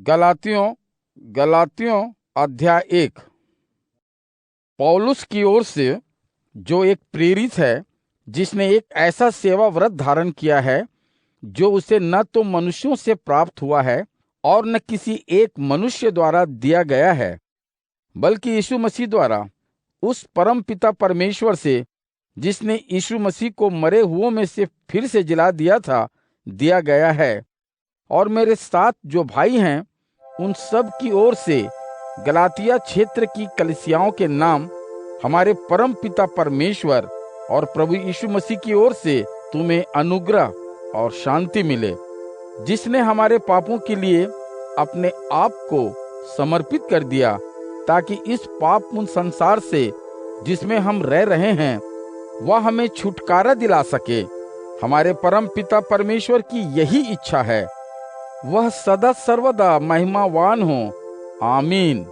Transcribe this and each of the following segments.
गलातियों गलातियों अध्याय 1। पौलुस की ओर से, जो एक प्रेरित है, जिसने एक ऐसा सेवा व्रत धारण किया है जो उसे न तो मनुष्यों से प्राप्त हुआ है और न किसी एक मनुष्य द्वारा दिया गया है, बल्कि यीशु मसीह द्वारा उस परम पिता परमेश्वर से, जिसने यीशु मसीह को मरे हुओं में से फिर से जिला दिया था, दिया गया है। और मेरे साथ जो भाई हैं, उन सब की ओर से गलातिया क्षेत्र की कलीसियाओं के नाम हमारे परम पिता परमेश्वर और प्रभु यीशु मसीह की ओर से तुम्हें अनुग्रह और शांति मिले, जिसने हमारे पापों के लिए अपने आप को समर्पित कर दिया, ताकि इस पापपूर्ण संसार से जिसमें हम रह रहे हैं, वह हमें छुटकारा दिला सके। हमारे परम पिता परमेश्वर की यही इच्छा है। वह सदा सर्वदा महिमावान हो। आमीन।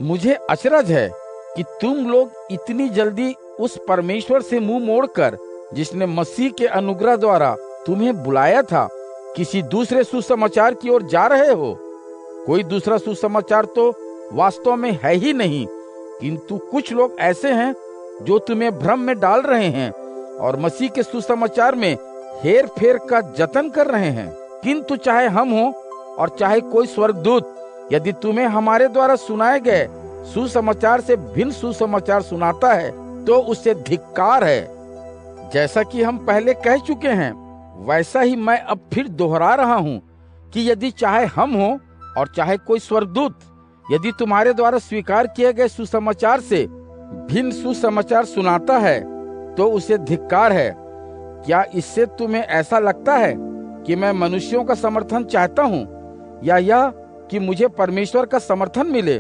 मुझे अचरज है कि तुम लोग इतनी जल्दी उस परमेश्वर से मुंह मोड़कर, जिसने मसीह के अनुग्रह द्वारा तुम्हें बुलाया था, किसी दूसरे सुसमाचार की ओर जा रहे हो। कोई दूसरा सुसमाचार तो वास्तव में है ही नहीं, किंतु कुछ लोग ऐसे हैं जो तुम्हें भ्रम में डाल रहे हैं और मसीह के सुसमाचार में हेर फेर का जतन कर रहे हैं। किंतु चाहे हम हो और चाहे कोई स्वर्गदूत, यदि तुम्हें हमारे द्वारा सुनाए गए सुसमाचार से भिन्न सुसमाचार सुनाता है, तो उससे धिक्कार है। जैसा कि हम पहले कह चुके हैं, वैसा ही मैं अब फिर दोहरा रहा हूं कि यदि चाहे हम हो और चाहे कोई स्वर्गदूत, यदि तुम्हारे द्वारा स्वीकार किए गए सुसमाचार से भिन्न सुसमाचार सुनाता है, तो उसे धिक्कार है। क्या इससे तुम्हें ऐसा लगता है कि मैं मनुष्यों का समर्थन चाहता हूँ, या यह कि मुझे परमेश्वर का समर्थन मिले,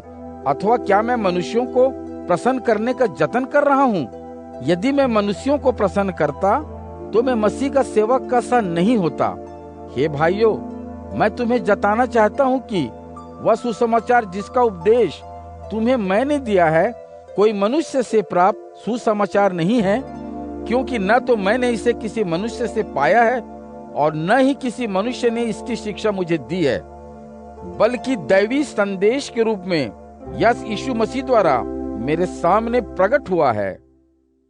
अथवा क्या मैं मनुष्यों को प्रसन्न करने का जतन कर रहा हूँ? यदि मैं मनुष्यों को प्रसन्न करता, तो मैं मसीह का सेवक का सा नहीं होता। हे भाइयों, मैं तुम्हें जताना चाहता हूँ कि वह सुसमाचार जिसका उपदेश तुम्हें मैंने दिया है, कोई मनुष्य से प्राप्त सुसमाचार नहीं है, क्योंकि न तो मैंने इसे किसी मनुष्य से पाया है और न ही किसी मनुष्य ने इसकी शिक्षा मुझे दी है, बल्कि दैवी संदेश के रूप में यह यीशु मसीह द्वारा मेरे सामने प्रकट हुआ है।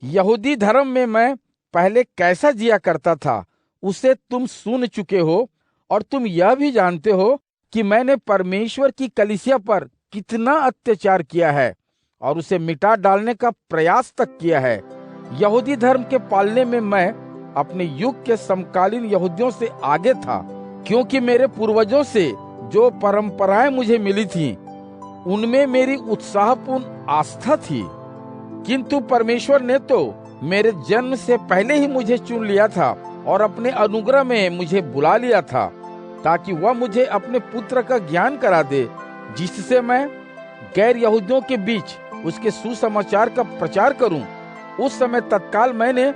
यहूदी धर्म में मैं पहले कैसा जिया करता था, उसे तुम सुन चुके हो, और तुम यह भी जानते हो कि मैंने परमेश्वर की कलीसिया पर कितना अत्याचार किया है और उसे मिटा डालने का प्रयास तक किया है। यहूदी धर्म के पालने में मैं अपने युग के समकालीन यहूदियों से आगे था, क्योंकि मेरे पूर्वजों से जो परंपराएं मुझे मिली थीं, उनमें मेरी उत्साहपूर्ण आस्था थी। किंतु परमेश्वर ने तो मेरे जन्म से पहले ही मुझे चुन लिया था और अपने अनुग्रह में मुझे बुला लिया था, ताकि वह मुझे अपने पुत्र का ज्ञान करा दे, जिससे मैं गैर यहूदियों के बीच उसके सुसमाचार का प्रचार करूं। उस समय तत्काल मैंने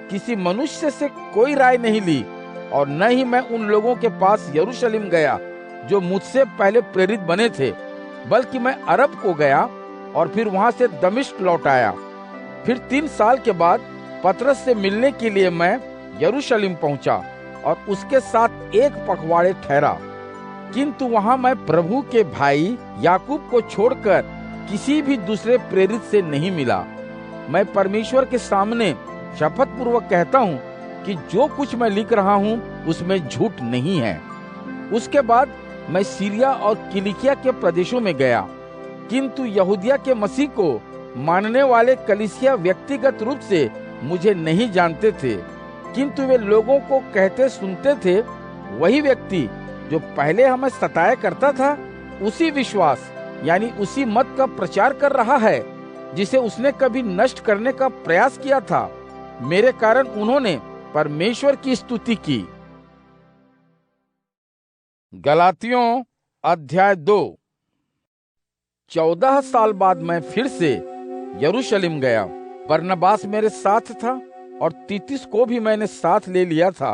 किसी मनुष्य से कोई राय नहीं ली, और न ही मैं उन लोगों के पास यरूशलेम गया जो मुझसे पहले प्रेरित बने थे, बल्कि मैं अरब को गया और फिर वहां से दमिश्क लौट आया। फिर 3 साल के बाद पतरस से मिलने के लिए मैं यरूशलेम पहुंचा और उसके साथ एक पखवाड़े ठहरा। किंतु वहां मैं प्रभु के भाई याकूब को छोड़कर किसी भी दूसरे प्रेरित से नहीं मिला। मैं परमेश्वर के सामने शपथ पूर्वक कहता हूँ कि जो कुछ मैं लिख रहा हूँ उसमें झूठ नहीं है। उसके बाद मैं सीरिया और किलिकिया के प्रदेशों में गया, किंतु यहूदिया के मसीह को मानने वाले कलीसिया व्यक्तिगत रूप से मुझे नहीं जानते थे, किंतु वे लोगों को कहते सुनते थे, वही व्यक्ति जो पहले हमें सताया करता था, उसी विश्वास यानी उसी मत का प्रचार कर रहा है जिसे उसने कभी नष्ट करने का प्रयास किया था। मेरे कारण उन्होंने परमेश्वर की स्तुति की। गलातियों अध्याय 2। 14 साल बाद मैं फिर से यरूशलेम गया। बरनबास मेरे साथ था और तीतुस को भी मैंने साथ ले लिया था।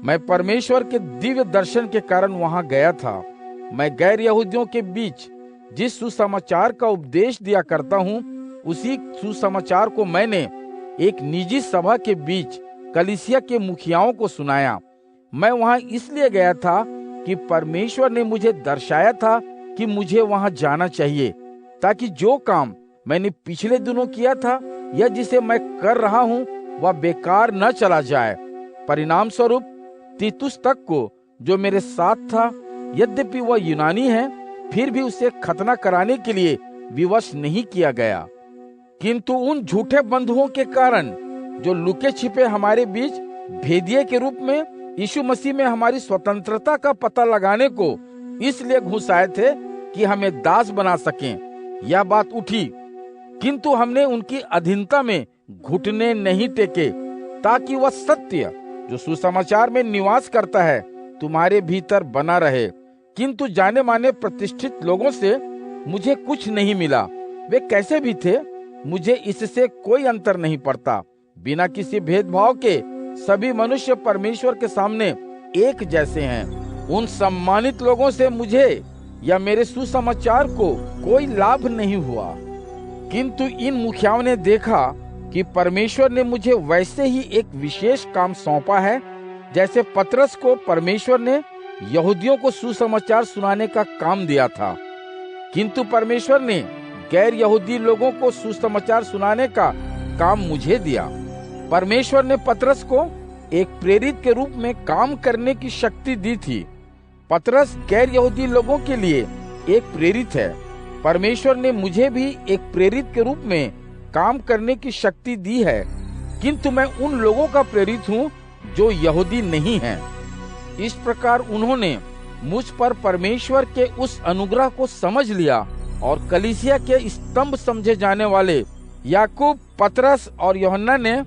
मैं परमेश्वर के दिव्य दर्शन के कारण वहां गया था। मैं गैर यहूदियों के बीच जिस सुसमाचार का उपदेश दिया करता हूँ, उसी सुसमाचार को मैंने एक निजी सभा के बीच कलीसिया के मुखियाओं को सुनाया। मैं वहां इसलिए गया था कि परमेश्वर ने मुझे दर्शाया था कि मुझे वहां जाना चाहिए, ताकि जो काम मैंने पिछले दिनों किया था या जिसे मैं कर रहा हूँ वह बेकार न चला जाए। परिणाम स्वरूप तीतुस तक को, जो मेरे साथ था, यद्यपि वह यूनानी है, फिर भी उसे खतना कराने के लिए विवश नहीं किया गया। किंतु उन झूठे बंधुओं के कारण जो लुके छिपे हमारे बीच भेदिये के रूप में यीशु मसीह में हमारी स्वतंत्रता का पता लगाने को इसलिए घुस आए थे कि हमें दास बना सकें, यह बात उठी। किंतु हमने उनकी अधीनता में घुटने नहीं टेके, ताकि वह सत्य जो सुसमाचार में निवास करता है तुम्हारे भीतर बना रहे। किंतु जाने माने प्रतिष्ठित लोगों से मुझे कुछ नहीं मिला। वे कैसे भी थे, मुझे इससे कोई अंतर नहीं पड़ता। बिना किसी भेदभाव के सभी मनुष्य परमेश्वर के सामने एक जैसे हैं। उन सम्मानित लोगों से मुझे या मेरे सुसमाचार को कोई लाभ नहीं हुआ। किंतु इन मुखियाओं ने देखा कि परमेश्वर ने मुझे वैसे ही एक विशेष काम सौंपा है, जैसे पतरस को परमेश्वर ने यहूदियों को सुसमाचार सुनाने का काम दिया था। किंतु परमेश्वर ने गैर यहूदी लोगों को सुसमाचार सुनाने का काम मुझे दिया। परमेश्वर ने पतरस को एक प्रेरित के रूप में काम करने की शक्ति दी थी। पतरस गैर यहूदी लोगों के लिए एक प्रेरित है। परमेश्वर ने मुझे भी एक प्रेरित के रूप में काम करने की शक्ति दी है, किंतु मैं उन लोगों का प्रेरित हूँ जो यहूदी नहीं हैं। इस प्रकार उन्होंने मुझ पर परमेश्वर के उस अनुग्रह को समझ लिया और कलीसिया के स्तंभ समझे जाने वाले याकूब, पतरस और यूहन्ना ने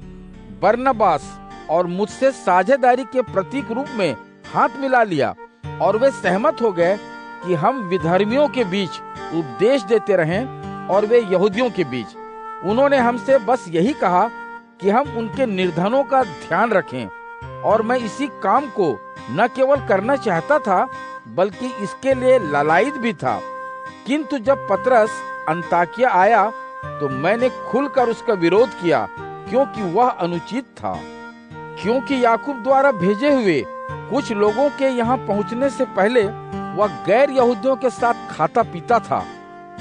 बरनबास और मुझसे साझेदारी के प्रतीक रूप में हाथ मिला लिया, और वे सहमत हो गए कि हम विधर्मियों के बीच उपदेश देते रहें और वे यहूदियों के बीच। उन्होंने हमसे बस यही कहा कि हम उनके निर्धनों का ध्यान रखें, और मैं इसी काम को न केवल करना चाहता था बल्कि इसके लिए लालायित भी था। किंतु जब पतरस अंताकिया आया तो मैंने खुलकर उसका विरोध किया, क्योंकि वह अनुचित था। क्योंकि याकूब द्वारा भेजे हुए कुछ लोगों के यहाँ पहुँचने से पहले वह गैर यहूदियों के साथ खाता पीता था,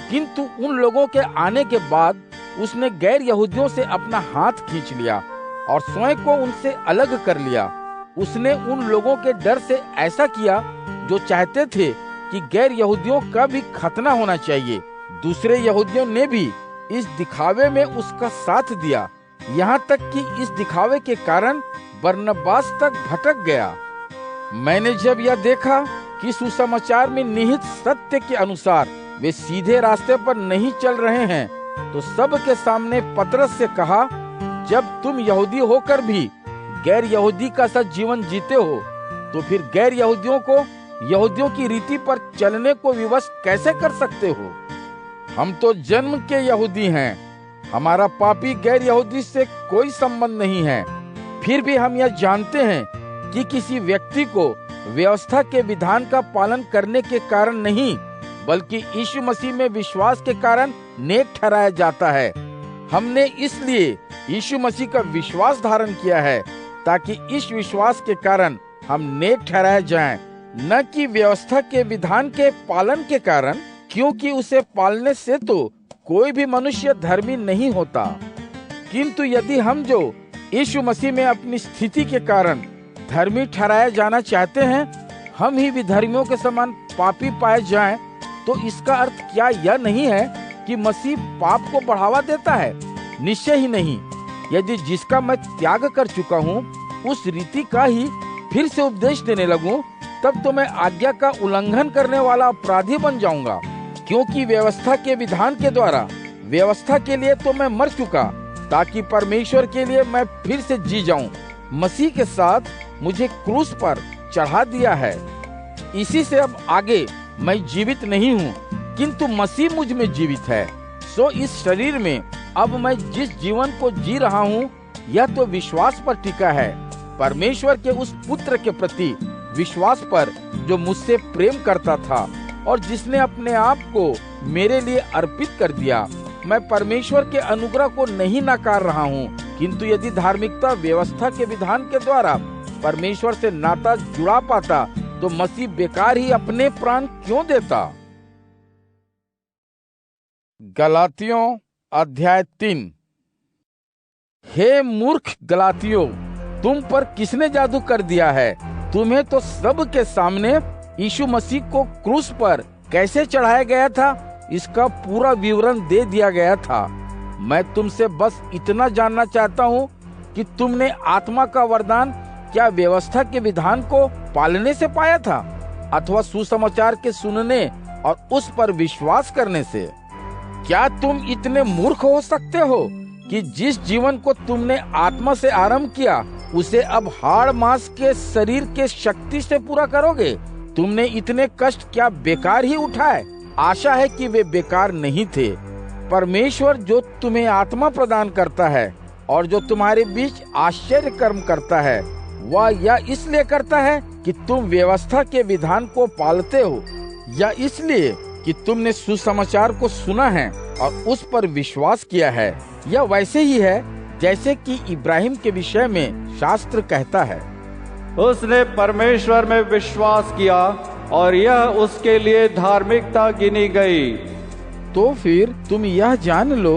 किंतु उन लोगों के आने के बाद उसने गैर यहूदियों से अपना हाथ खींच लिया और स्वयं को उनसे अलग कर लिया। उसने उन लोगों के डर से ऐसा किया जो चाहते थे कि गैर यहूदियों का भी खतना होना चाहिए। दूसरे यहूदियों ने भी इस दिखावे में उसका साथ दिया, यहाँ तक कि इस दिखावे के कारण बरनबास तक भटक गया। मैंने जब यह देखा कि सुसमाचार में निहित सत्य के अनुसार वे सीधे रास्ते पर नहीं चल रहे हैं, तो सब के सामने पतरस से कहा, जब तुम यहूदी होकर भी गैर यहूदी का सा जीवन जीते हो, तो फिर गैर यहूदियों को यहूदियों की रीति पर चलने को विवश कैसे कर सकते हो? हम तो जन्म के यहूदी हैं, हमारा पापी गैर यहूदी से कोई संबंध नहीं है। फिर भी हम यह जानते हैं कि किसी व्यक्ति को व्यवस्था के विधान का पालन करने के कारण नहीं, बल्कि यीशु मसीह में विश्वास के कारण नेक ठहराया जाता है। हमने इसलिए यीशु मसीह का विश्वास धारण किया है, ताकि इस विश्वास के कारण हम नेक ठहराए जाएं, न कि व्यवस्था के विधान के पालन के कारण, क्योंकि उसे पालने से तो कोई भी मनुष्य धर्मी नहीं होता। किंतु यदि हम जो यीशु मसीह में अपनी स्थिति के कारण धर्मी ठहराया जाना चाहते हैं, हम ही विधर्मियों के समान पापी पाए जाएं, तो इसका अर्थ क्या यह नहीं है कि मसीह पाप को बढ़ावा देता है? निश्चय ही नहीं। यदि जिसका मैं त्याग कर चुका हूँ उस रीति का ही फिर से उपदेश देने लगूं, तब तो मैं आज्ञा का उल्लंघन करने वाला अपराधी बन जाऊंगा। क्योंकि व्यवस्था के विधान के द्वारा व्यवस्था के लिए तो मैं मर चुका, ताकि परमेश्वर के लिए मैं फिर से जी जाऊं। मसीह के साथ मुझे क्रूस पर चढ़ा दिया है। इसी से अब आगे मैं जीवित नहीं हूँ, किंतु मसीह मुझ में जीवित है। सो इस शरीर में अब मैं जिस जीवन को जी रहा हूँ, यह तो विश्वास पर टिका है, परमेश्वर के उस पुत्र के प्रति विश्वास पर जो मुझसे प्रेम करता था और जिसने अपने आप को मेरे लिए अर्पित कर दिया। मैं परमेश्वर के अनुग्रह को नहीं नकार रहा हूँ, किंतु यदि धार्मिकता व्यवस्था के विधान के द्वारा परमेश्वर से नाता जुड़ा पाता तो मसीह बेकार ही अपने प्राण क्यों देता? गलातियों अध्याय 3। हे मूर्ख गलातियों, तुम पर किसने जादू कर दिया है? तुम्हें तो सब के सामने यीशु मसीह को क्रूस पर कैसे चढ़ाया गया था इसका पूरा विवरण दे दिया गया था। मैं तुमसे बस इतना जानना चाहता हूँ कि तुमने आत्मा का वरदान क्या व्यवस्था के विधान को पालने से पाया था अथवा सुसमाचार के सुनने और उस पर विश्वास करने से? क्या तुम इतने मूर्ख हो सकते हो कि जिस जीवन को तुमने आत्मा से आरंभ किया उसे अब हाड़ मांस के शरीर के शक्ति से पूरा करोगे? तुमने इतने कष्ट क्या बेकार ही उठाए? आशा है कि वे बेकार नहीं थे। परमेश्वर जो तुम्हें आत्मा प्रदान करता है और जो तुम्हारे बीच आश्चर्य कर्म करता है, वह यह इसलिए करता है कि तुम व्यवस्था के विधान को पालते हो, या इसलिए कि तुमने सुसमाचार को सुना है और उस पर विश्वास किया है। यह वैसे ही है जैसे कि इब्राहिम के विषय में शास्त्र कहता है, उसने परमेश्वर में विश्वास किया और यह उसके लिए धार्मिकता गिनी गई। तो फिर तुम यह जान लो,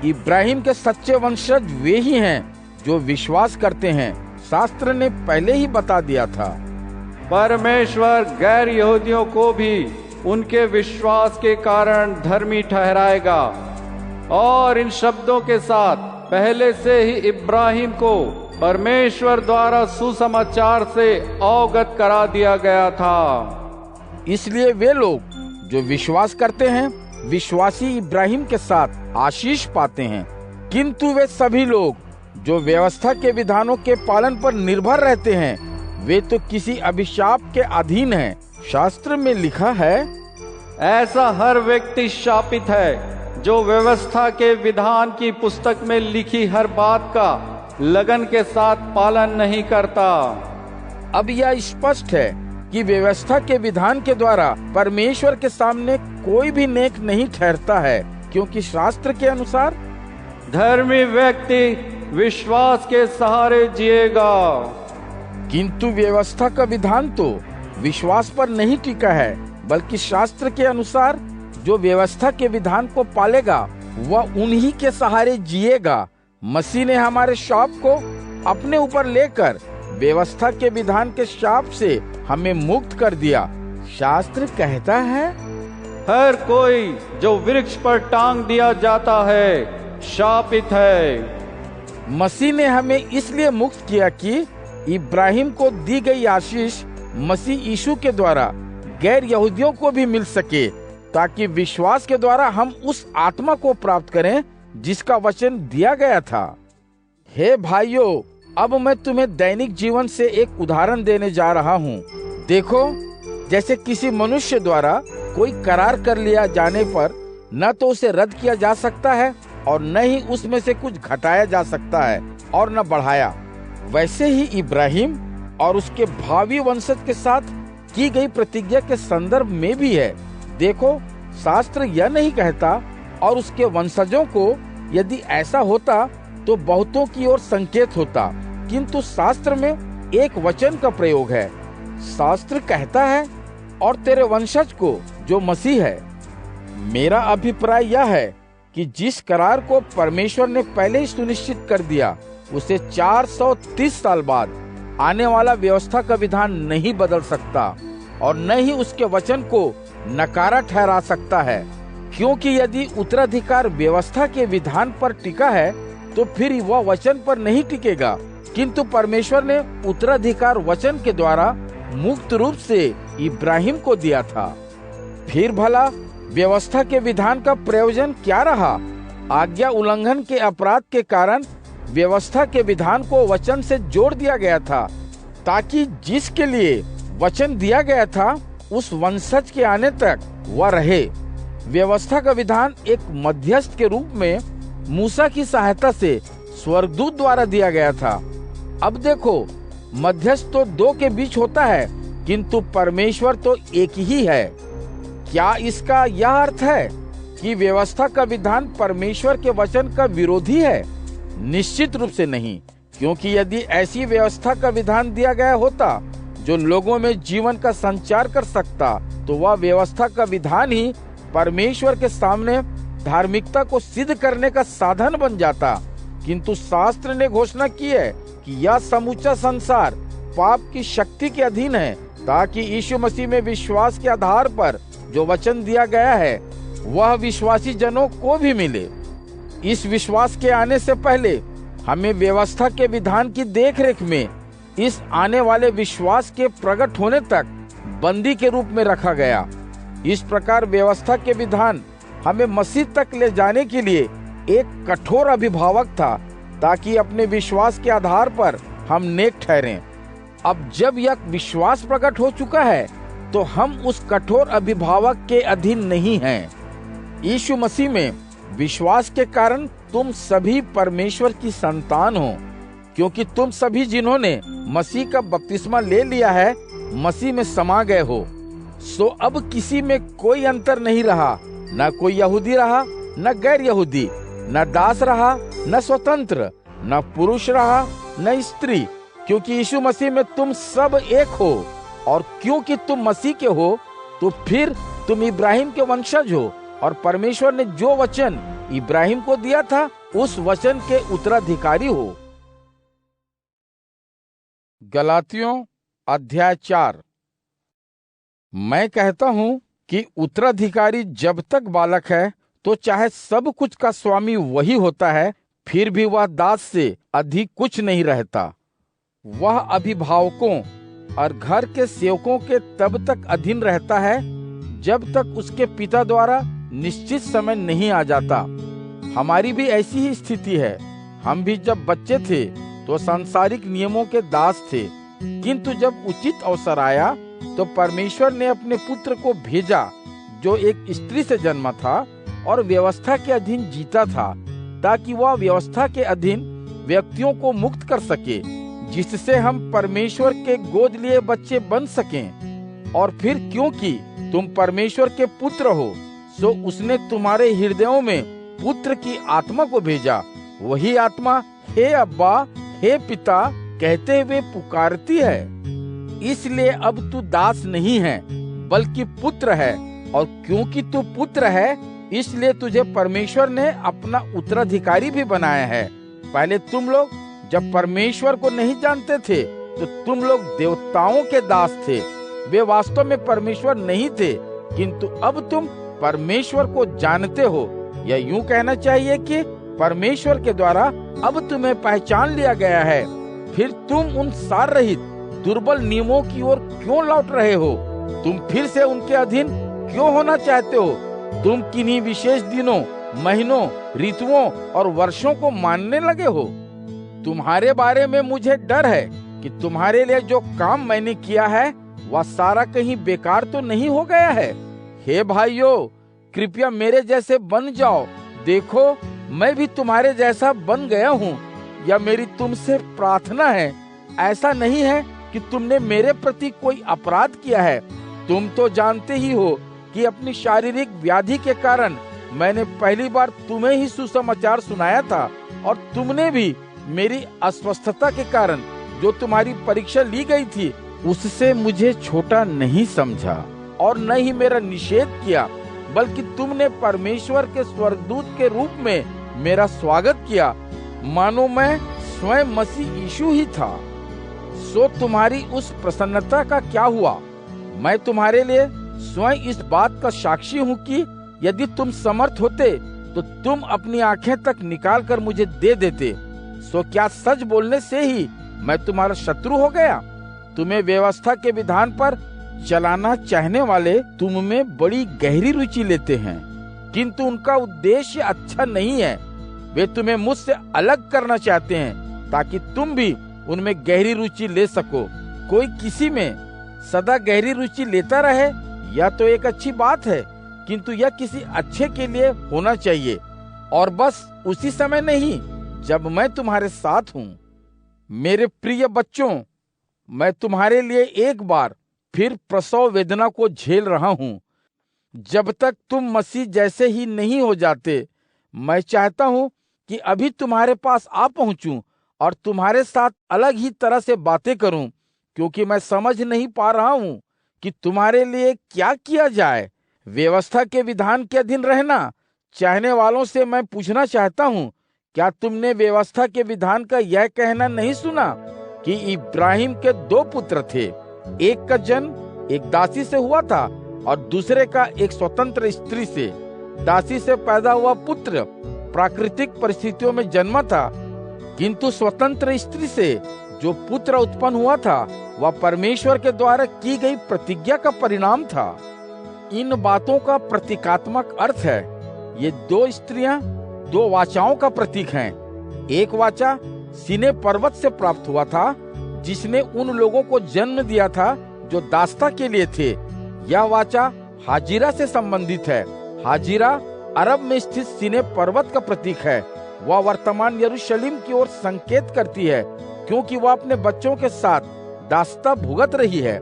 इब्राहिम के सच्चे वंशज वे ही हैं जो विश्वास करते हैं। शास्त्र ने पहले ही बता दिया था, परमेश्वर गैर यहूदियों को भी उनके विश्वास के कारण धर्मी ठहराएगा। और इन शब्दों के साथ पहले से ही इब्राहिम को परमेश्वर द्वारा सुसमाचार से अवगत करा दिया गया था। इसलिए वे लोग जो विश्वास करते हैं विश्वासी इब्राहिम के साथ आशीष पाते हैं। किंतु वे सभी लोग जो व्यवस्था के विधानों के पालन पर निर्भर रहते हैं वे तो किसी अभिशाप के अधीन हैं। शास्त्र में लिखा है, ऐसा हर व्यक्ति शापित है जो व्यवस्था के विधान की पुस्तक में लिखी हर बात का लगन के साथ पालन नहीं करता। अब यह स्पष्ट है कि व्यवस्था के विधान के द्वारा परमेश्वर के सामने कोई भी नेक नहीं ठहरता है, क्योंकि शास्त्र के अनुसार धर्मी व्यक्ति विश्वास के सहारे जिएगा। किंतु व्यवस्था का विधान तो विश्वास पर नहीं टिका है, बल्कि शास्त्र के अनुसार जो व्यवस्था के विधान को पालेगा वह उन्हीं के सहारे जिएगा। मसीह ने हमारे शाप को अपने ऊपर लेकर व्यवस्था के विधान के शाप से हमें मुक्त कर दिया। शास्त्र कहता है, हर कोई जो वृक्ष पर टांग दिया जाता है शापित है। मसीह ने हमें इसलिए मुक्त किया कि इब्राहिम को दी गई आशीष मसीह यीशु के द्वारा गैर यहूदियों को भी मिल सके, ताकि विश्वास के द्वारा हम उस आत्मा को प्राप्त करें जिसका वचन दिया गया था। हे भाइयों, अब मैं तुम्हें दैनिक जीवन से एक उदाहरण देने जा रहा हूँ। देखो, जैसे किसी मनुष्य द्वारा कोई करार कर लिया जाने पर न तो उसे रद्द किया जा सकता है और न ही उसमें से कुछ घटाया जा सकता है और न बढ़ाया, वैसे ही इब्राहिम और उसके भावी वंशज के साथ की गई प्रतिज्ञा के संदर्भ में भी है। देखो, शास्त्र यह नहीं कहता और उसके वंशजों को यदि ऐसा होता तो बहुतों की ओर संकेत होता, किंतु शास्त्र में एक वचन का प्रयोग है। शास्त्र कहता है, और तेरे वंशज को जो मसीह है। मेरा अभिप्राय यह है कि जिस करार को परमेश्वर ने पहले ही सुनिश्चित कर दिया उसे 430 साल बाद आने वाला व्यवस्था का विधान नहीं बदल सकता और न ही उसके वचन को नकारा ठहरा सकता है, क्योंकि यदि उत्तराधिकार व्यवस्था के विधान पर टिका है तो फिर वह वचन पर नहीं टिकेगा, किंतु परमेश्वर ने उत्तराधिकार वचन के द्वारा मुक्त रूप से इब्राहिम को दिया था। फिर भला व्यवस्था के विधान का प्रयोजन क्या रहा? आज्ञा उल्लंघन के अपराध के कारण व्यवस्था के विधान को वचन से जोड़ दिया गया था, ताकि जिसके लिए वचन दिया गया था उस वंशज के आने तक वह रहे। व्यवस्था का विधान एक मध्यस्थ के रूप में मूसा की सहायता से स्वर्गदूत द्वारा दिया गया था। अब देखो, मध्यस्थ तो दो के बीच होता है, किंतु परमेश्वर तो एक ही है। क्या इसका यह अर्थ है कि व्यवस्था का विधान परमेश्वर के वचन का विरोधी है? निश्चित रूप से नहीं, क्योंकि यदि ऐसी व्यवस्था का विधान दिया गया होता जो लोगों में जीवन का संचार कर सकता, तो वह व्यवस्था का विधान ही परमेश्वर के सामने धार्मिकता को सिद्ध करने का साधन बन जाता। किंतु शास्त्र ने घोषणा की है कि यह समूचा संसार पाप की शक्ति के अधीन है, ताकि यीशु मसीह में विश्वास के आधार पर जो वचन दिया गया है वह विश्वासी जनों को भी मिले। इस विश्वास के आने से पहले हमें व्यवस्था के विधान की देखरेख में इस आने वाले विश्वास के प्रकट होने तक बंदी के रूप में रखा गया। इस प्रकार व्यवस्था के विधान हमें मसीह तक ले जाने के लिए एक कठोर अभिभावक था, ताकि अपने विश्वास के आधार पर हम नेक ठहरें। अब जब यह विश्वास प्रकट हो चुका है, तो हम उस कठोर अभिभावक के अधीन नहीं हैं। यीशु मसीह में विश्वास के कारण तुम सभी परमेश्वर की संतान हो, क्योंकि तुम सभी जिन्होंने मसीह का बपतिस्मा ले लिया है मसीह में समा गए हो। सो अब किसी में कोई अंतर नहीं रहा, न कोई यहूदी रहा न गैर यहूदी, न दास रहा न स्वतंत्र, न पुरुष रहा न स्त्री, क्योंकि यीशु मसीह में तुम सब एक हो। और क्योंकि तुम मसीह के हो, तो फिर तुम इब्राहिम के वंशज हो, और परमेश्वर ने जो वचन इब्राहिम को दिया था उस वचन के उत्तराधिकारी हो। गलातियों अध्याय 4। मैं कहता हूँ कि उत्तराधिकारी जब तक बालक है, तो चाहे सब कुछ का स्वामी वही होता है, फिर भी वह दास से अधिक कुछ नहीं रहता। वह अभिभावकों और घर के सेवकों के तब तक अधीन रहता है जब तक उसके पिता द्वारा निश्चित समय नहीं आ जाता। हमारी भी ऐसी ही स्थिति है। हम भी जब बच्चे थे तो सांसारिक नियमों के दास थे, किंतु जब उचित अवसर आया तो परमेश्वर ने अपने पुत्र को भेजा, जो एक स्त्री से जन्मा था और व्यवस्था के अधीन जीता था, ताकि वह व्यवस्था के अधीन व्यक्तियों को मुक्त कर सके, जिससे हम परमेश्वर के गोद लिए बच्चे बन सकें। और फिर क्योंकि तुम परमेश्वर के पुत्र हो, सो उसने तुम्हारे हृदयों में पुत्र की आत्मा को भेजा। वही आत्मा हे अब्बा, हे पिता कहते हुए पुकारती है। इसलिए अब तू दास नहीं है, बल्कि पुत्र है, और क्योंकि तू पुत्र है, इसलिए तुझे परमेश्वर ने अपना उत्तराधिकारी भी बनाया है। पहले तुम लोग जब परमेश्वर को नहीं जानते थे, तो तुम लोग देवताओं के दास थे। वे वास्तव में परमेश्वर नहीं थे, किंतु अब तुम परमेश्वर को जानते हो। या यूं कहना चाहिए कि परमेश्वर के द्वारा अब तुम्हें पहचान लिया गया है। फिर तुम उन सार रहित दुर्बल नियमों की ओर क्यों लौट रहे हो? तुम फिर से उनके अधीन क्यों होना चाहते हो? तुम किन्हीं विशेष दिनों, महीनों, ऋतुओं और वर्षों को मानने लगे हो। तुम्हारे बारे में मुझे डर है कि तुम्हारे लिए जो काम मैंने किया है वह सारा कहीं बेकार तो नहीं हो गया है। हे भाइयों, कृपया मेरे जैसे बन जाओ। देखो, मैं भी तुम्हारे जैसा बन गया हूँ। या मेरी तुमसे प्रार्थना है, ऐसा नहीं है कि तुमने मेरे प्रति कोई अपराध किया है। तुम तो जानते ही हो कि अपनी शारीरिक व्याधि के कारण मैंने पहली बार तुम्हें ही सुसमाचार सुनाया था, और तुमने भी मेरी अस्वस्थता के कारण जो तुम्हारी परीक्षा ली गई थी उससे मुझे छोटा नहीं समझा और न ही मेरा निषेध किया, बल्कि तुमने परमेश्वर के स्वर्गदूत के रूप में मेरा स्वागत किया, मानो मैं स्वयं मसीह यीशु ही था। सो तुम्हारी उस प्रसन्नता का क्या हुआ? मैं तुम्हारे लिए स्वयं इस बात का साक्षी हूँ कि यदि तुम समर्थ होते तो तुम अपनी आंखें तक निकाल कर मुझे दे देते। सो क्या सच बोलने से ही मैं तुम्हारा शत्रु हो गया? तुम्हें व्यवस्था के विधान पर चलाना चाहने वाले तुम में बड़ी गहरी रुचि लेते हैं, किंतु उनका उद्देश्य अच्छा नहीं है। वे तुम्हें मुझसे अलग करना चाहते हैं ताकि तुम भी उनमें गहरी रुचि ले सको। कोई किसी में सदा गहरी रुचि लेता रहे यह तो एक अच्छी बात है, किंतु यह किसी अच्छे के लिए होना चाहिए, और बस उसी समय नहीं जब मैं तुम्हारे साथ हूँ। मेरे प्रिय बच्चों, मैं तुम्हारे लिए एक बार फिर प्रसव वेदना को झेल रहा हूँ। जब तक तुम मसीह जैसे ही नहीं हो जाते, मैं चाहता हूँ कि अभी तुम्हारे पास आ पहुँचूं और तुम्हारे साथ अलग ही तरह से बातें करूं, क्योंकि मैं समझ नहीं पा रहा हूं कि तुम्हारे लिए क्या किया जाए। व्यवस्था के विधान के अधीन रहना चाहने वालों से मैं पूछना चाहता हूं, क्या तुमने व्यवस्था के विधान का यह कहना नहीं सुना कि इब्राहिम के 2 पुत्र थे, एक का जन्म एक दासी से हुआ था और दूसरे का एक स्वतंत्र स्त्री से। दासी से पैदा हुआ पुत्र प्राकृतिक परिस्थितियों में जन्मा था, किंतु स्वतंत्र स्त्री से जो पुत्र उत्पन्न हुआ था वह परमेश्वर के द्वारा की गई प्रतिज्ञा का परिणाम था। इन बातों का प्रतीकात्मक अर्थ है। ये 2 स्त्रियां 2 वाचाओं का प्रतीक हैं। एक वाचा सीने पर्वत से प्राप्त हुआ था, जिसने उन लोगों को जन्म दिया था जो दासता के लिए थे। यह वाचा हाजिरा से संबंधित है। हाजिरा अरब में स्थित सीने पर्वत का प्रतीक है। वह वर्तमान यरूशलेम की ओर संकेत करती है, क्योंकि वह अपने बच्चों के साथ दासता भुगत रही है।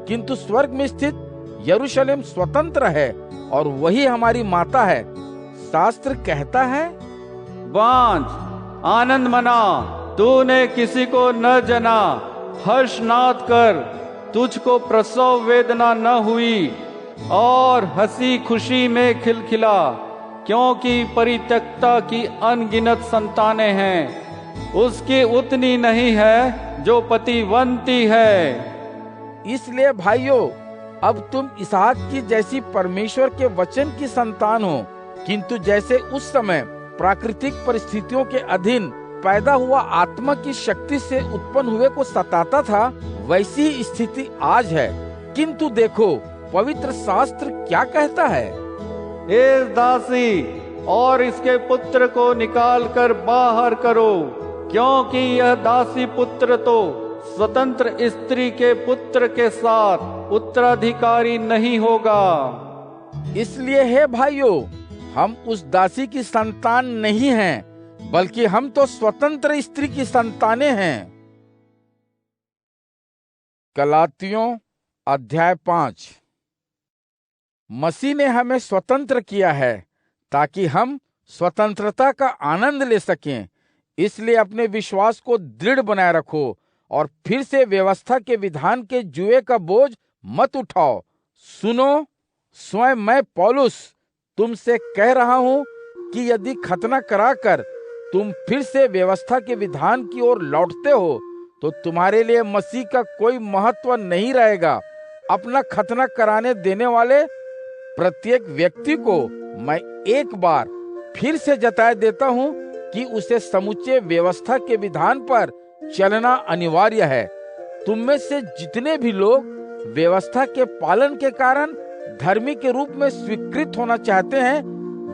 किंतु स्वर्ग में स्थित यरूशलेम स्वतंत्र है और वही हमारी माता है। शास्त्र कहता है, बांझ आनंद मना, तूने किसी को न जना, हर्षनाद कर, तुझको प्रसव वेदना न हुई, और हंसी खुशी में खिलखिला, क्योंकि परित्यक्ता की अनगिनत संतानें हैं, उसकी उतनी नहीं है जो पतिवंती है। इसलिए भाइयों, अब तुम इसहाक की जैसी परमेश्वर के वचन की संतान हो, किंतु जैसे उस समय प्राकृतिक परिस्थितियों के अधीन पैदा हुआ आत्मा की शक्ति से उत्पन्न हुए को सताता था, वैसी ही स्थिति आज है। किंतु देखो पवित्र शास्त्र क्या कहता है। इस दासी और इसके पुत्र को निकाल कर बाहर करो, क्योंकि यह दासी पुत्र तो स्वतंत्र स्त्री के पुत्र के साथ उत्तराधिकारी नहीं होगा। इसलिए हे भाइयों, हम उस दासी की संतान नहीं हैं, बल्कि हम तो स्वतंत्र स्त्री की संतानें हैं। गलातियों अध्याय 5। मसीह ने हमें स्वतंत्र किया है ताकि हम स्वतंत्रता का आनंद ले सकें। इसलिए अपने विश्वास को दृढ़ बनाए रखो और फिर से व्यवस्था के विधान के जुए का बोझ मत उठाओ। सुनो, स्वयं मैं पौलुस तुमसे कह रहा हूं कि यदि खतना कराकर तुम फिर से व्यवस्था के विधान की ओर लौटते हो तो तुम्हारे लिए मसीह का कोई महत्व नहीं रहेगा। अपना खतना कराने देने वाले प्रत्येक व्यक्ति को मैं एक बार फिर से जताए देता हूं कि उसे समूचे व्यवस्था के विधान पर चलना अनिवार्य है। तुम में से जितने भी लोग व्यवस्था के पालन के कारण धर्मी के रूप में स्वीकृत होना चाहते हैं,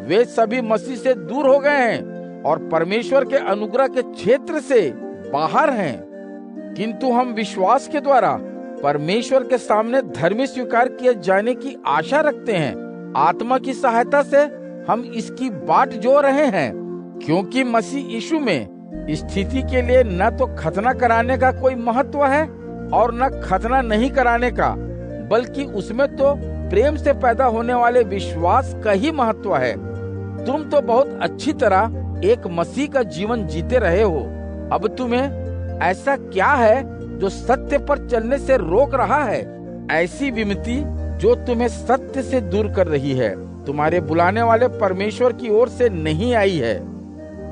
वे सभी मसीह से दूर हो गए हैं और परमेश्वर के अनुग्रह के क्षेत्र से बाहर हैं। किंतु हम विश्वास के द्वारा परमेश्वर के सामने धर्मी स्वीकार किए जाने की आशा रखते हैं। आत्मा की सहायता से हम इसकी बाट जोड़ रहे हैं, क्योंकि मसीह यीशु में स्थिति के लिए न तो खतना कराने का कोई महत्व है और न खतना नहीं कराने का, बल्कि उसमें तो प्रेम से पैदा होने वाले विश्वास का ही महत्व है। तुम तो बहुत अच्छी तरह एक मसीह का जीवन जीते रहे हो। अब तुम्हें ऐसा क्या है जो सत्य पर चलने से रोक रहा है? ऐसी विमति जो तुम्हें सत्य से दूर कर रही है, तुम्हारे बुलाने वाले परमेश्वर की ओर से नहीं आई है।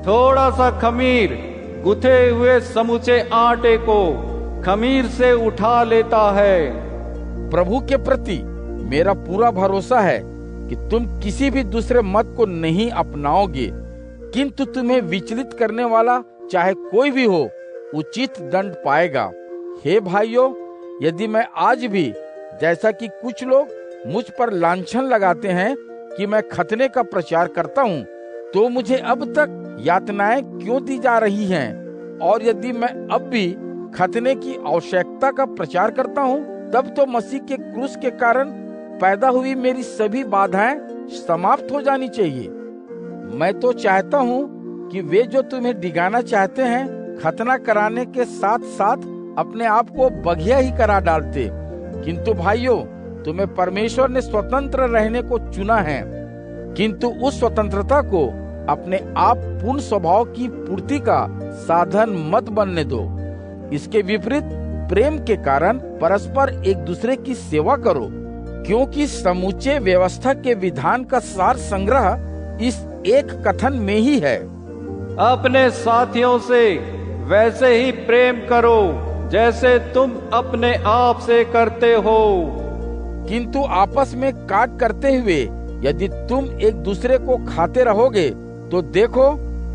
थोड़ा सा खमीर गुथे हुए समूचे आटे को खमीर से उठा लेता है। प्रभु के प्रति मेरा पूरा भरोसा है कि तुम किसी भी दूसरे मत को नहीं अपनाओगे, किंतु तुम्हें विचलित करने वाला चाहे कोई भी हो, उचित दंड पाएगा। हे भाइयों, यदि मैं आज भी, जैसा कि कुछ लोग मुझ पर लांछन लगाते हैं कि मैं खतने का प्रचार करता हूँ, तो मुझे अब तक यातनाएं क्यों दी जा रही हैं? और यदि मैं अब भी खतने की आवश्यकता का प्रचार करता हूँ, तब तो मसीह के क्रूस के कारण पैदा हुई मेरी सभी बाधाएं समाप्त हो जानी चाहिए। मैं तो चाहता हूँ कि वे जो तुम्हें डिगाना चाहते हैं, खतना कराने के साथ साथ अपने आप को बघिया ही करा डालते। किंतु भाइयों, तुम्हें परमेश्वर ने स्वतंत्र रहने को चुना है, किंतु उस स्वतंत्रता को अपने आप पूर्ण स्वभाव की पूर्ति का साधन मत बनने दो। इसके विपरीत प्रेम के कारण परस्पर एक दूसरे की सेवा करो, क्योंकि समूचे व्यवस्था के विधान का सार संग्रह इस एक कथन में ही है, अपने साथियों से वैसे ही प्रेम करो जैसे तुम अपने आप से करते हो। किंतु आपस में काट करते हुए यदि तुम एक दूसरे को खाते रहोगे तो देखो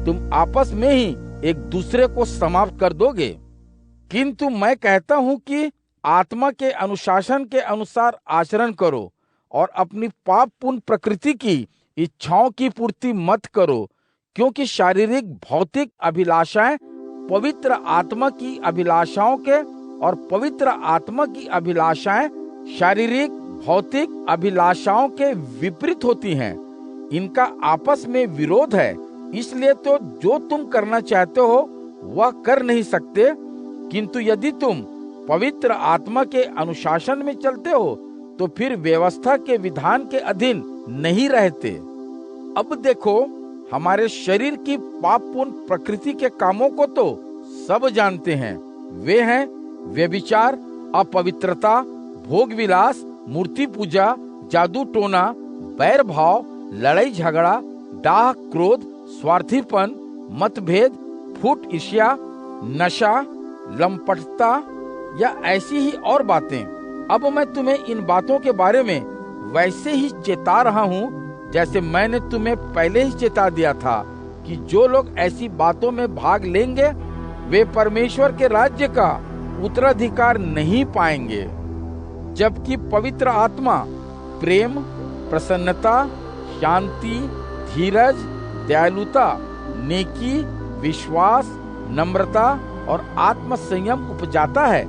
तुम आपस में ही एक दूसरे को समाप्त कर दोगे। किंतु मैं कहता हूं कि आत्मा के अनुशासन के अनुसार आचरण करो और अपनी पापपूर्ण प्रकृति की इच्छाओं की पूर्ति मत करो, क्योंकि शारीरिक भौतिक अभिलाषाएं पवित्र आत्मा की अभिलाषाओं के और पवित्र आत्मा की अभिलाषाएं शारीरिक भौतिक अभिलाषाओं के विपरीत होती हैं। इनका आपस में विरोध है, इसलिए तो जो तुम करना चाहते हो वह कर नहीं सकते। किंतु यदि तुम पवित्र आत्मा के अनुशासन में चलते हो तो फिर व्यवस्था के विधान के अधीन नहीं रहते। अब देखो, हमारे शरीर की पापपूर्ण प्रकृति के कामों को तो सब जानते हैं। वे हैं व्यभिचार, अपवित्रता, भोग विलास, मूर्ति पूजा, जादू टोना, बैर भाव, लड़ाई झगड़ा, डाह, क्रोध, स्वार्थीपन, मतभेद, फूट ईर्ष्या, नशा, लंपटता या ऐसी ही और बातें। अब मैं तुम्हें इन बातों के बारे में वैसे ही चेता रहा हूँ जैसे मैंने तुम्हें पहले ही चेता दिया था कि जो लोग ऐसी बातों में भाग लेंगे वे परमेश्वर के राज्य का उत्तराधिकार नहीं पाएंगे। जबकि पवित्र आत्मा प्रेम, प्रसन्नता, शांति, धीरज, दयालुता, नेकी, विश्वास, नम्रता और आत्म संयम उपजाता है।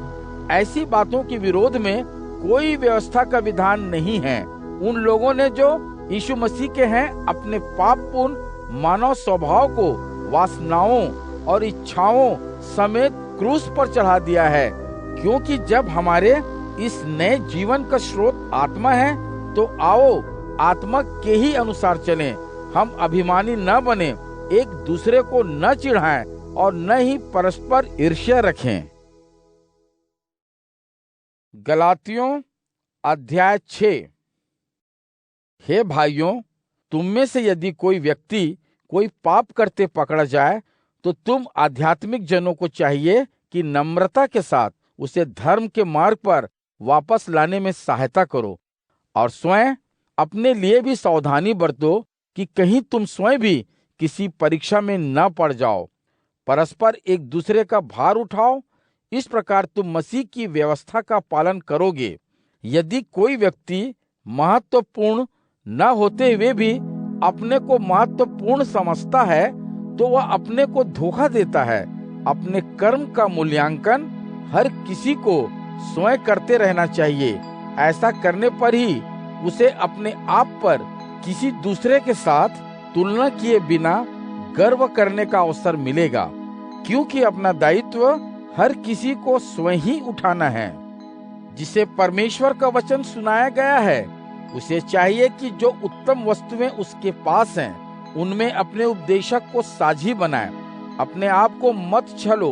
ऐसी बातों के विरोध में कोई व्यवस्था का विधान नहीं है। उन लोगों ने जो यीशु मसीह के हैं अपने पापपूर्ण मानव स्वभाव को वासनाओं और इच्छाओं समेत क्रूस पर चढ़ा दिया है। क्योंकि जब हमारे इस नए जीवन का स्रोत आत्मा है तो आओ आत्मा के ही अनुसार चलें। हम अभिमानी न बने, एक दूसरे को न चिढ़ाएं और न ही परस्पर ईर्ष्या रखें। गलातियों अध्याय 6। हे भाइयों, तुम में से यदि कोई व्यक्ति कोई पाप करते पकड़ा जाए तो तुम आध्यात्मिक जनों को चाहिए कि नम्रता के साथ उसे धर्म के मार्ग पर वापस लाने में सहायता करो और स्वयं अपने लिए भी सावधानी बरतो कि कहीं तुम स्वयं भी किसी परीक्षा में न पड़ जाओ। परस्पर एक दूसरे का भार उठाओ, इस प्रकार तुम मसीह की व्यवस्था का पालन करोगे। यदि कोई व्यक्ति महत्वपूर्ण न होते हुए भी अपने को महत्वपूर्ण समझता है तो वह अपने को धोखा देता है। अपने कर्म का मूल्यांकन हर किसी को स्वयं करते रहना चाहिए। ऐसा करने पर ही उसे अपने आप पर किसी दूसरे के साथ तुलना किए बिना गर्व करने का अवसर मिलेगा, क्योंकि अपना दायित्व हर किसी को स्वयं ही उठाना है। जिसे परमेश्वर का वचन सुनाया गया है उसे चाहिए कि जो उत्तम वस्तुएं उसके पास हैं उनमें अपने उपदेशक को साझी बनाए। अपने आप को मत छलो,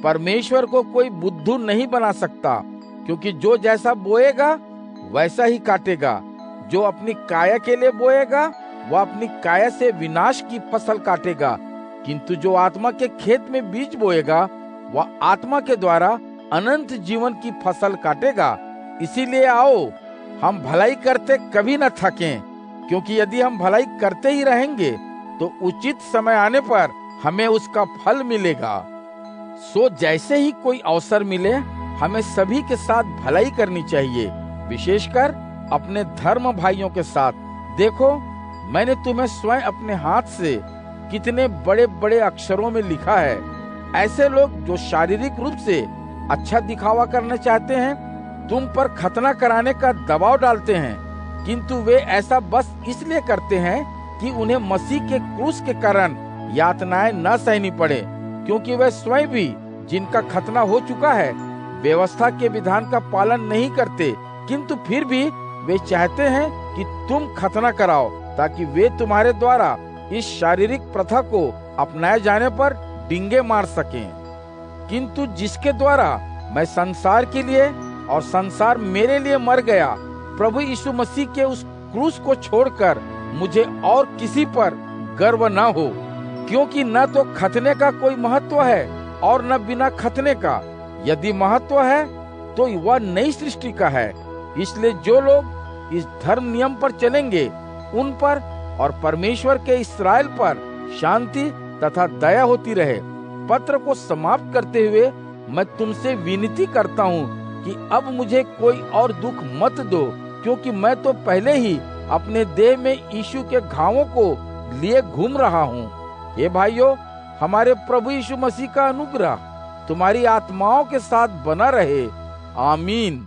परमेश्वर को कोई बुद्धू नहीं बना सकता, क्योंकि जो जैसा बोएगा वैसा ही काटेगा। जो अपनी काया के लिए बोएगा वह अपनी काया से विनाश की फसल काटेगा, किंतु जो आत्मा के खेत में बीज बोएगा वह आत्मा के द्वारा अनंत जीवन की फसल काटेगा। इसीलिए आओ हम भलाई करते कभी न थकें, क्योंकि यदि हम भलाई करते ही रहेंगे तो उचित समय आने पर हमें उसका फल मिलेगा। सो जैसे ही कोई अवसर मिले हमें सभी के साथ भलाई करनी चाहिए, विशेषकर अपने धर्म भाइयों के साथ। देखो, मैंने तुम्हें स्वयं अपने हाथ से कितने बड़े बड़े अक्षरों में लिखा है। ऐसे लोग जो शारीरिक रूप से अच्छा दिखावा करना चाहते हैं तुम पर खतना कराने का दबाव डालते हैं, किंतु वे ऐसा बस इसलिए करते हैं कि उन्हें मसीह के क्रूस के कारण यातनाएं न सहनी पड़े, क्योंकि वे स्वयं भी जिनका खतना हो चुका है व्यवस्था के विधान का पालन नहीं करते, किंतु फिर भी वे चाहते हैं कि तुम खतना कराओ ताकि वे तुम्हारे द्वारा इस शारीरिक प्रथा को अपनाए जाने पर डिंगे मार सकें। किंतु जिसके द्वारा मैं संसार के लिए और संसार मेरे लिए मर गया। प्रभु यीशु मसीह के उस क्रूस को छोड़कर मुझे और किसी पर गर्व न हो, क्योंकि न तो खतने का कोई महत्व है और न बिना खतने का। यदि महत्व है तो वह नई सृष्टि का है। इसलिए जो लोग इस धर्म नियम पर चलेंगे उन पर और परमेश्वर के इस्राएल पर शांति तथा दया होती रहे। पत्र को समाप्त करते हुए मैं तुमसे विनती करता हूँ कि अब मुझे कोई और दुख मत दो, क्योंकि मैं तो पहले ही अपने देह में यीशु के घावों को लिए घूम रहा हूँ। हे भाइयों, हमारे प्रभु यीशु मसीह का अनुग्रह तुम्हारी आत्माओं के साथ बना रहे। आमीन।